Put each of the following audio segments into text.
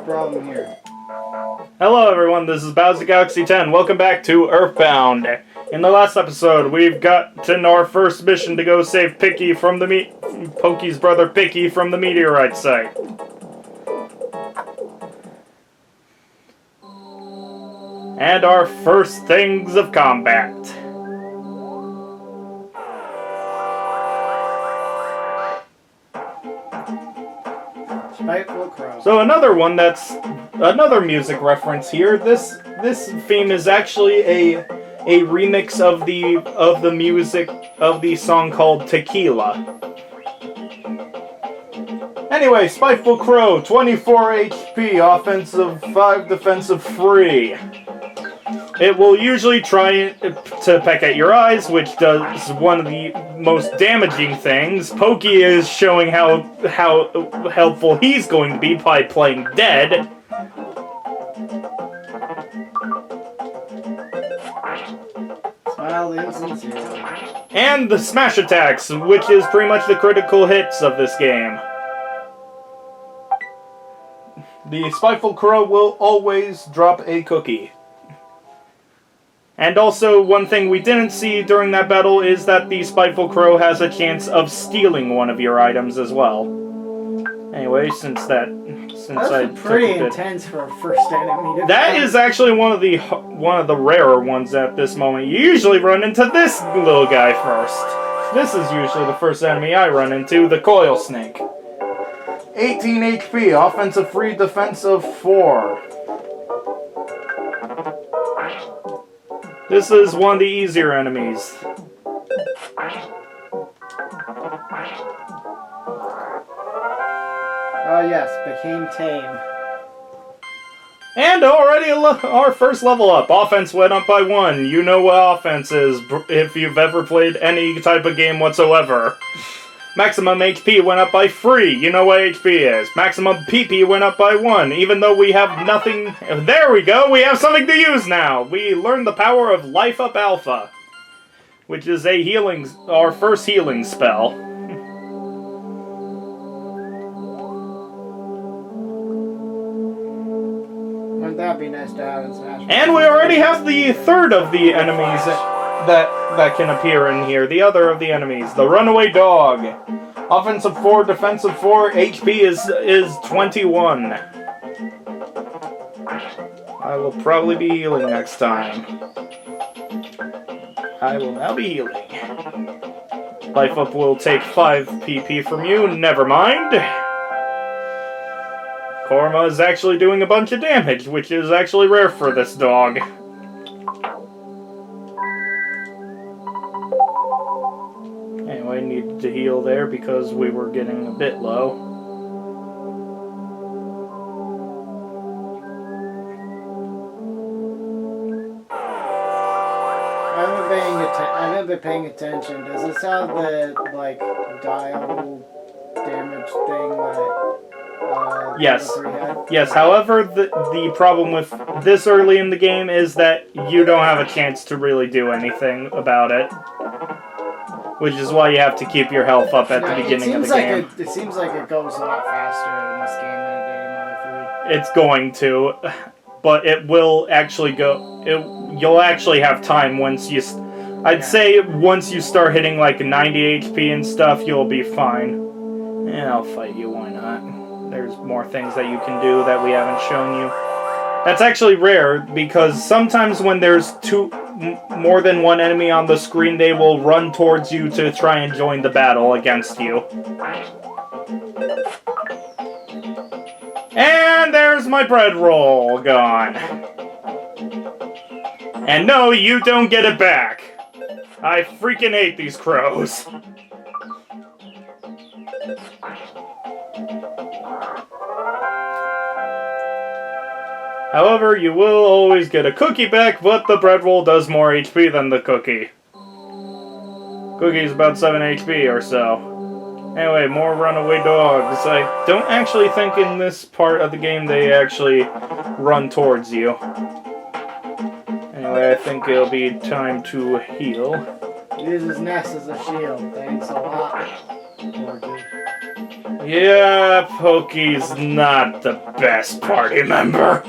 problem here? Hello everyone, this is Bowser Galaxy 10. Welcome back to EarthBound. In the last episode, we've gotten our first mission to go save Picky from the Pokey's brother Picky from the Meteorite Site. And our first things of combat. Spiteful Crow. So another one that's another music reference here. This theme is actually a remix of the music of the song called Tequila. Anyway, Spiteful Crow, 24 HP, offensive 5, defensive 3. It will usually try to peck at your eyes, which does one of the most damaging things. Pokey is showing how helpful he's going to be by playing dead. Smiley and sincerely. And the smash attacks, which is pretty much the critical hits of this game. The Spiteful Crow will always drop a cookie. And also, one thing we didn't see during that battle is that the Spiteful Crow has a chance of stealing one of your items as well. Anyway, since I pretty intense for a first enemy. That is actually one of the rarer ones at this moment. You usually run into this little guy first. This is usually the first enemy I run into, the Coil Snake. 18 HP, offensive 3, defensive 4. This is one of the easier enemies. Oh yes, became tame. And already our first level up. Offense went up by 1. You know what offense is if you've ever played any type of game whatsoever. Maximum HP went up by 3. You know what HP is. Maximum PP went up by 1. Even though we have nothing... There we go! We have something to use now! We learned the power of Life Up Alpha, which is our first healing spell. Wouldn't that be nice to have in Smash? And we already have the third of the enemies that can appear in here. The other of the enemies, the Runaway Dog. Offensive 4, defensive 4, HP is 21. I will probably be healing next time. I will now be healing. Life Up will take 5 PP from you, never mind. Korma is actually doing a bunch of damage, which is actually rare for this dog. Anyway, needed to heal there because we were getting a bit low. I haven't been paying attention. Does this have the, like, dial damage thing that, Yes. 3 had? Yes, however, the problem with this early in the game is that you don't have a chance to really do anything about it. Which is why you have to keep your health up at the beginning of the game. It seems like it goes a lot faster in this game than it did in Mother 3. It's going to, but it will actually go... You'll actually have time once you... I'd say once you start hitting like 90 HP and stuff, you'll be fine. And I'll fight you, why not? There's more things that you can do that we haven't shown you. That's actually rare, because sometimes when there's more than one enemy on the screen, they will run towards you to try and join the battle against you. And there's my bread roll gone. And no, you don't get it back. I freaking hate these crows. However, you will always get a cookie back, but the bread roll does more HP than the cookie. Cookie's about 7 HP or so. Anyway, more runaway dogs. I don't actually think in this part of the game they actually run towards you. Anyway, I think it'll be time to heal. Uses Ness as a shield. Thanks a lot, Porky. Yeah, Pokey's not the best party member.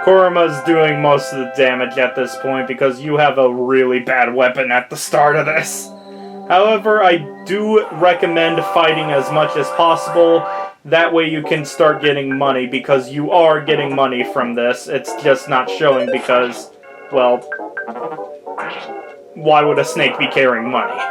Korima's doing most of the damage at this point because you have a really bad weapon at the start of this. However, I do recommend fighting as much as possible. That way you can start getting money, because you are getting money from this. It's just not showing because, well, why would a snake be carrying money?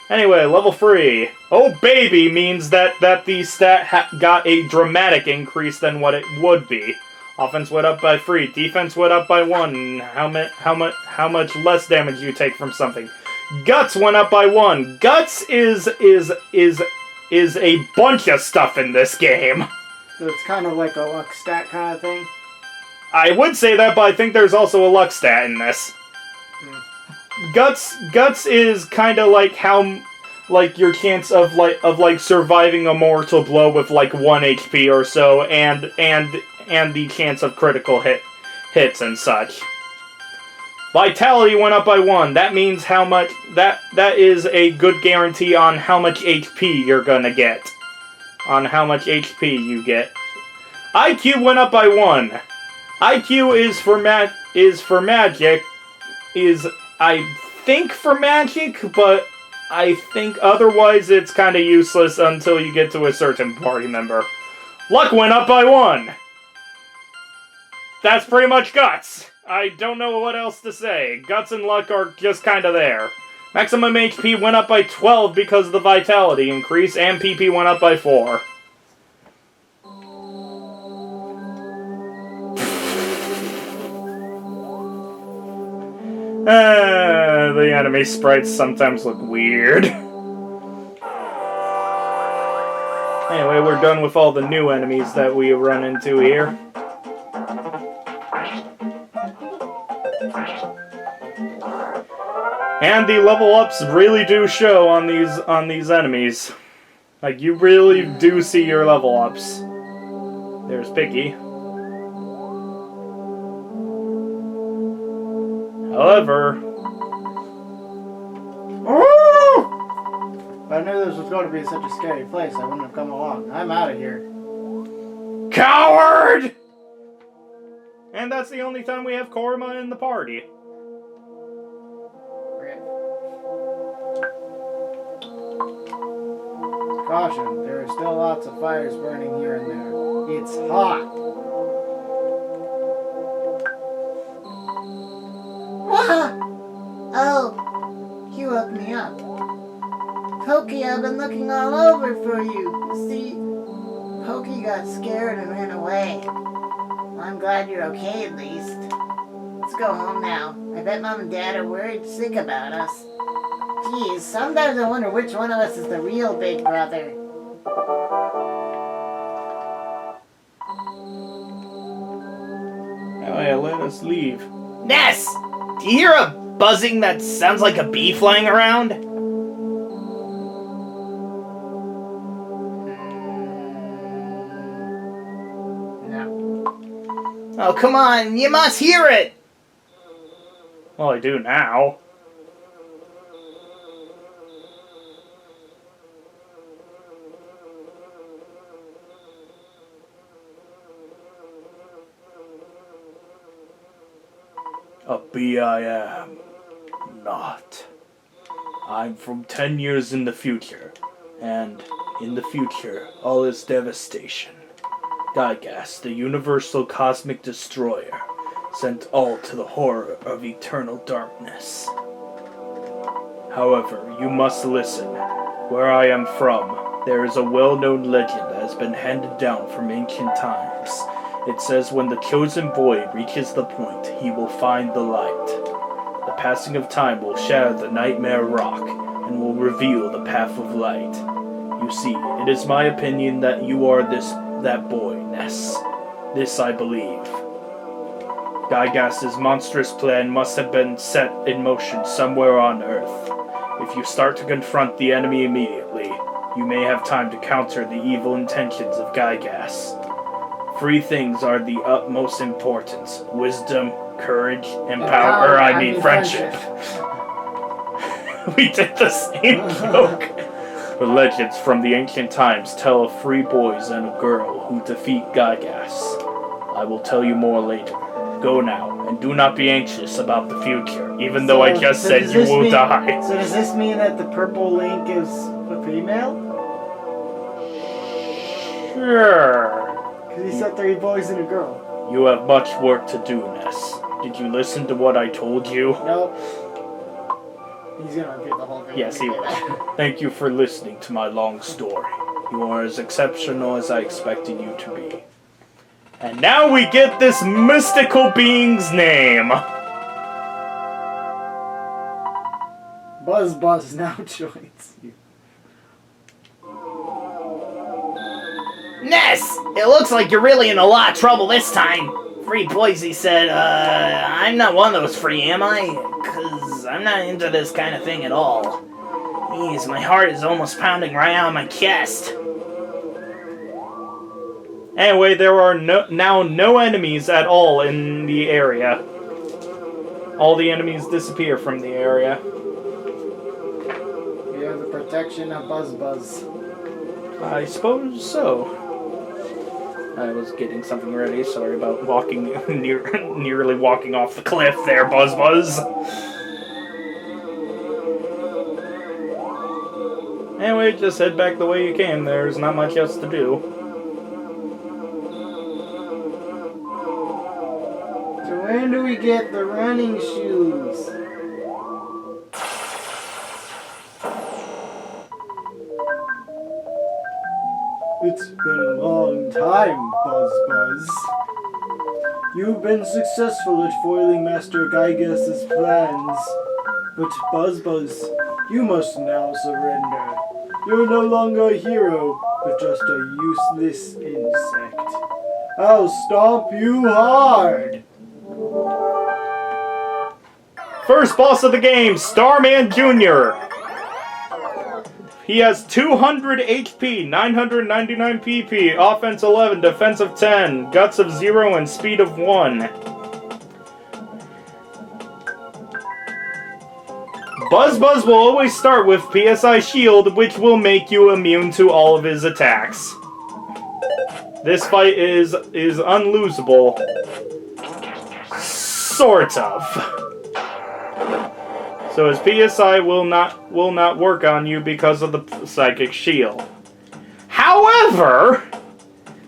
Anyway, level 3. Oh baby means that the stat got a dramatic increase than what it would be. Offense went up by 3. Defense went up by 1. How much less damage you take from something? Guts went up by 1. Guts is a bunch of stuff in this game. So it's kind of like a luck stat kind of thing? I would say that, but I think there's also a luck stat in this. Guts is kind of like how, like, your chance of surviving a mortal blow with like 1 HP or so, and the chance of critical hits and such. Vitality went up by 1. That means how much that is a good guarantee on how much HP you're gonna get. On how much HP you get. IQ went up by 1. IQ is for magic. I think for magic, but I think otherwise it's kind of useless until you get to a certain party member. Luck went up by 1. That's pretty much Guts. I don't know what else to say. Guts and Luck are just kind of there. Maximum HP went up by 12 because of the Vitality increase, and PP went up by 4. The enemy sprites sometimes look weird. Anyway, we're done with all the new enemies that we run into here. And the level ups really do show on these enemies. Like, you really do see your level ups. There's Picky. However... If I knew this was going to be such a scary place, I wouldn't have come along. I'm out of here. Coward! And that's the only time we have Korma in the party. Caution, there are still lots of fires burning here and there. It's hot. Oh, you woke me up. Pokey, I've been looking all over for you. See, Pokey got scared and ran away. Well, I'm glad you're okay at least. Let's go home now. I bet Mom and Dad are worried sick about us. Geez, sometimes I wonder which one of us is the real big brother. Oh yeah, let us leave. Ness! Do you hear a buzzing that sounds like a bee flying around? No. Oh, come on, you must hear it! Well, I do now. A bee I am. Not. I'm from 10 years in the future, and in the future, all is devastation. Gygas, the universal cosmic destroyer, sent all to the horror of eternal darkness. However, you must listen. Where I am from, there is a well-known legend that has been handed down from ancient times. It says when the chosen boy reaches the point, he will find the light. The passing of time will shatter the nightmare rock and will reveal the path of light. You see, it is my opinion that you are that boy, Ness. This I believe. Gygas's monstrous plan must have been set in motion somewhere on Earth. If you start to confront the enemy immediately, you may have time to counter the evil intentions of Gygas. 3 things are the utmost importance: wisdom, courage, and power. Friendship. We did the same joke. The legends from the ancient times tell of 3 boys and a girl who defeat Gygas. I will tell you more later. Go now, and do not be anxious about the future, even though I just said does you this will mean- die. So does this mean that the purple link is a female? Sure. Because he said 3 boys and a girl. You have much work to do, Ness. Did you listen to what I told you? Nope. He's gonna repeat the whole thing. Yes, he will. Thank you for listening to my long story. You are as exceptional as I expected you to be. And now we get this mystical being's name. Buzz now joins you. Ness! It looks like you're really in a lot of trouble this time. 3 boys, he said, I'm not one of those 3, am I? 'Cause I'm not into this kind of thing at all. Jeez, my heart is almost pounding right out of my chest. Anyway, there are now no enemies at all in the area. All the enemies disappear from the area. You have the protection of Buzz. I suppose so. I was getting something ready. Sorry about walking nearly walking off the cliff there, Buzz. Anyway, just head back the way you came. There's not much else to do. So when do we get the running shoes? It's been a long time, Buzz. You've been successful at foiling Master Gygas's plans. But Buzz, you must now surrender. You're no longer a hero, but just a useless insect. I'll stomp you hard! First boss of the game, Starman Jr. He has 200 HP, 999 PP, offense 11, defensive 10, guts of 0, and speed of 1. Buzz will always start with PSI Shield, which will make you immune to all of his attacks. This fight is unlosable. Sort of. So his PSI will not work on you because of the psychic shield. However,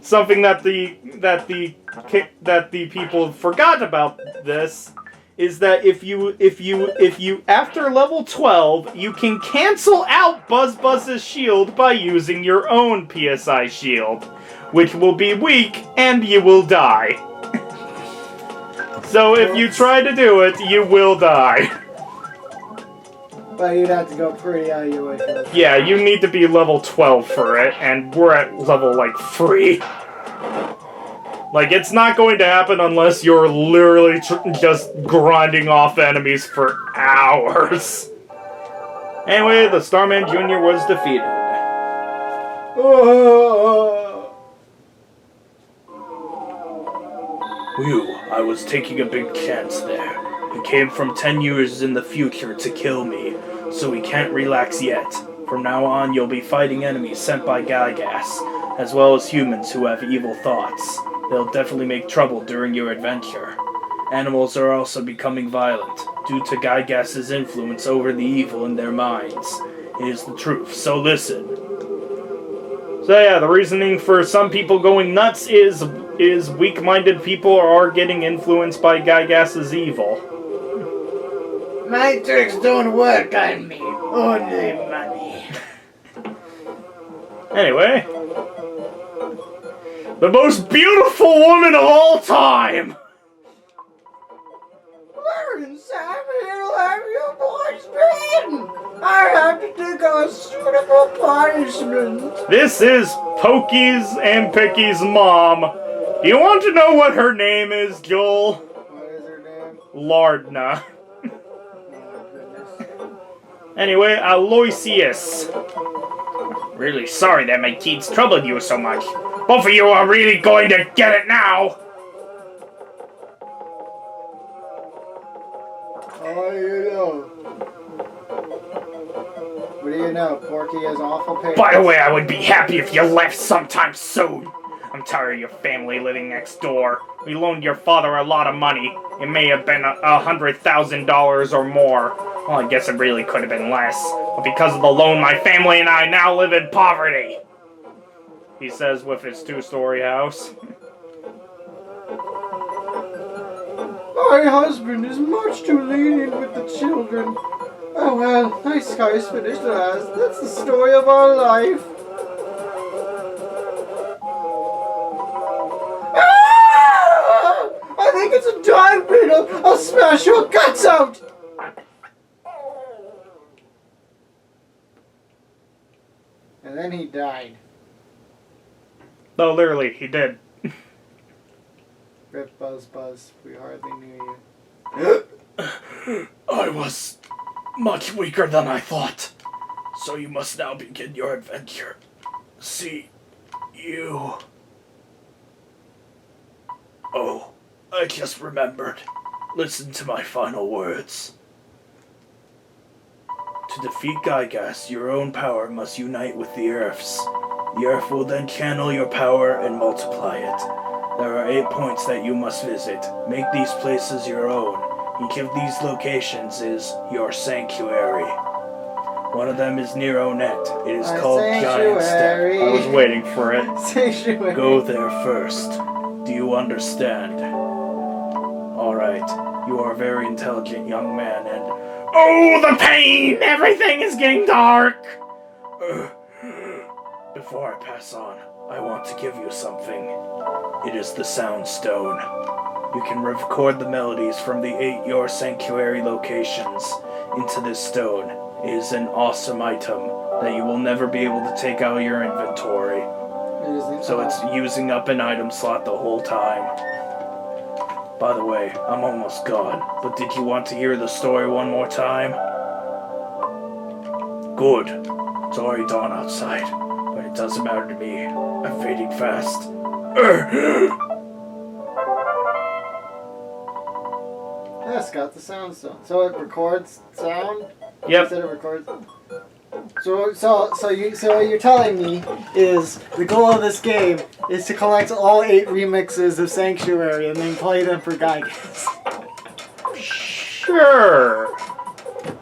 something that the people forgot about this is that if you after level 12, you can cancel out Buzz's shield by using your own PSI shield, which will be weak and you will die. So if you try to do it, you will die. But you'd have to go pretty out of your way for this. Yeah, you need to be level 12 for it, and we're at level, 3. Like, it's not going to happen unless you're literally just grinding off enemies for hours. Anyway, the Starman Jr. was defeated. Whew, I was taking a big chance there. He came from 10 years in the future to kill me, so we can't relax yet. From now on, you'll be fighting enemies sent by Gygas, as well as humans who have evil thoughts. They'll definitely make trouble during your adventure. Animals are also becoming violent, due to Gygas's influence over the evil in their minds. It is the truth, so listen. So yeah, the reasoning for some people going nuts is weak-minded people are getting influenced by Gygas's evil. My tricks don't work on me. Only money. Anyway. The most beautiful woman of all time! Where in Samuel have you boys been? I have to take a suitable punishment. This is Pokey's and Picky's mom. Do you want to know what her name is, Joel? What is her name? Lardna. Oh, goodness. Anyway, Aloysius. Really sorry that my kids troubled you so much. Both of you are really going to get it now! How do you know? know, Porky has awful parents. By the way, I would be happy if you left sometime soon. I'm tired of your family living next door. We loaned your father a lot of money. It may have been $100,000 or more. Well, I guess it really could have been less. But because of the loan, my family and I now live in poverty. He says with his 2-story house. My husband is much too lenient with the children. Oh well, nice guy's finished at last. That's the story of our life. Ah! I think it's a dog beetle. I'll smash your guts out. And then he died. No, literally, he did. Rip Buzz Buzz, we hardly knew you. I was much weaker than I thought. So you must now begin your adventure. See you. Oh, I just remembered. Listen to my final words. To defeat Gygas, your own power must unite with the Earth's. The Earth will then channel your power and multiply it. There are 8 points that you must visit. Make these places your own. Each of these locations is your sanctuary. One of them is near Onet. It is called Giant Step. I was waiting for it. Sanctuary. Go there first. Do you understand? Alright. You are a very intelligent young man and... Oh, the pain! Everything is getting dark! Before I pass on, I want to give you something. It is the Sound Stone. You can record the melodies from the 8 Your Sanctuary locations into this stone. It is an awesome item that you will never be able to take out of your inventory. So it's using up an item slot the whole time. By the way, I'm almost gone, but did you want to hear the story one more time? Good. It's already dawn outside, but it doesn't matter to me. I'm fading fast. Yeah, it's got the sound stone. So it records sound? Yep. Instead it records... So what you're telling me is the goal of this game is to collect all 8 remixes of Sanctuary and then play them for Gygas. Sure.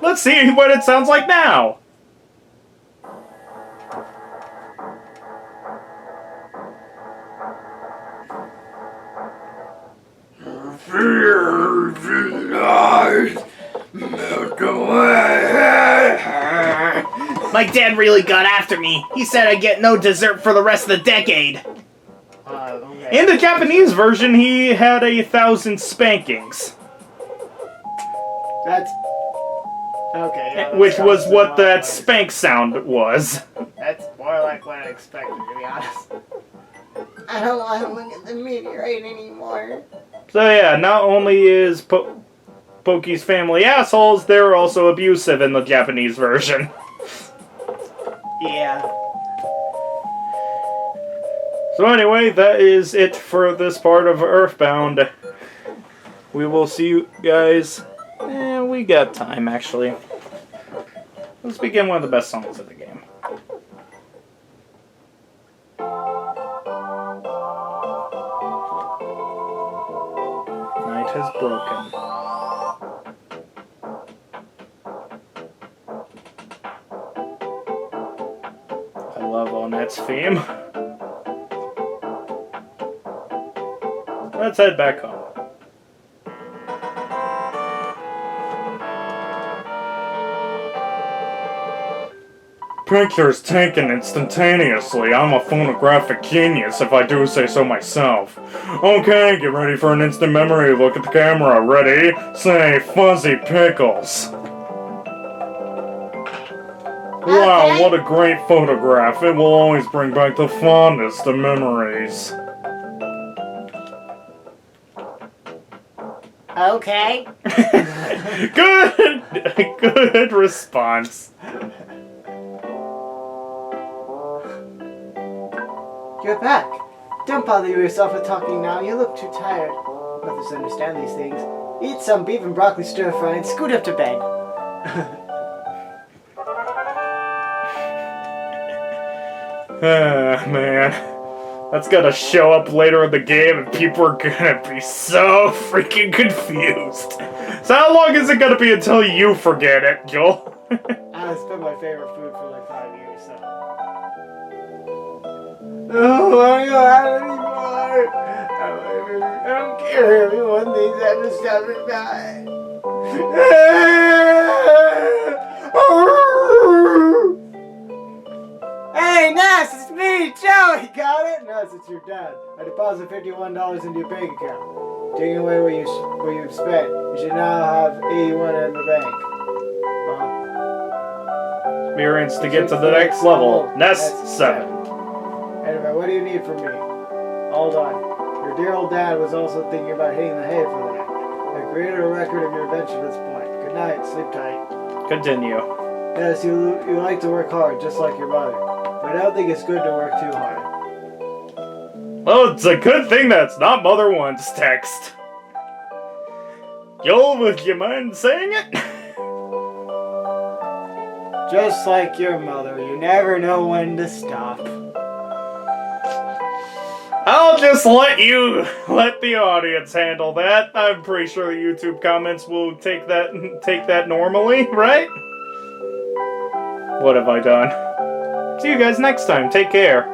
Let's see what it sounds like now. My dad really got after me. He said I'd get no dessert for the rest of the decade. In the Japanese version, he had 1,000 spankings. That's... Okay, yeah, Which was what that spank sound was. That's more like what I expected, to be honest. I don't want to look at the meteorite anymore. So yeah, not only is Pokey's family assholes, they're also abusive in the Japanese version. Yeah. So anyway, that is it for this part of EarthBound. We will see you guys... we got time, actually. Let's begin one of the best songs of the game. Night has broken. I love Onet's theme. Let's head back home. Pictures taken instantaneously. I'm a photographic genius, if I do say so myself. Okay, get ready for an instant memory. Look at the camera. Ready? Say, Fuzzy Pickles. Wow, what a great photograph. It will always bring back the fondest of memories. Okay. Good response. You're back. Don't bother yourself with talking now. You look too tired. Mothers understand these things. Eat some beef and broccoli stir fry and scoot up to bed. Man. That's gonna show up later in the game and people are gonna be so freaking confused. So how long is it gonna be until you forget it, Joel? It's been my favorite food for like 5 years, so. Oh, I don't have any more. I don't care. Everyone thinks I'm a stubborn guy. Hey, Ness, it's me, Joey. Got it? Ness, it's your dad. I deposited $51 into your bank account, taking away what you've spent. You should now have 81 in the bank. Experience to get to the next level. Ness 7. Anyway, what do you need from me? Hold on. Your dear old dad was also thinking about hitting the hay for the night. I created a record of your adventure at this point. Good night. Sleep tight. Continue. Yes, you like to work hard, just like your mother. But I don't think it's good to work too hard. Well, it's a good thing that's not Mother One's text. Joel, would you mind saying it? Just like your mother, you never know when to stop. I'll just let the audience handle that. I'm pretty sure the YouTube comments will take that normally, right? What have I done? See you guys next time. Take care.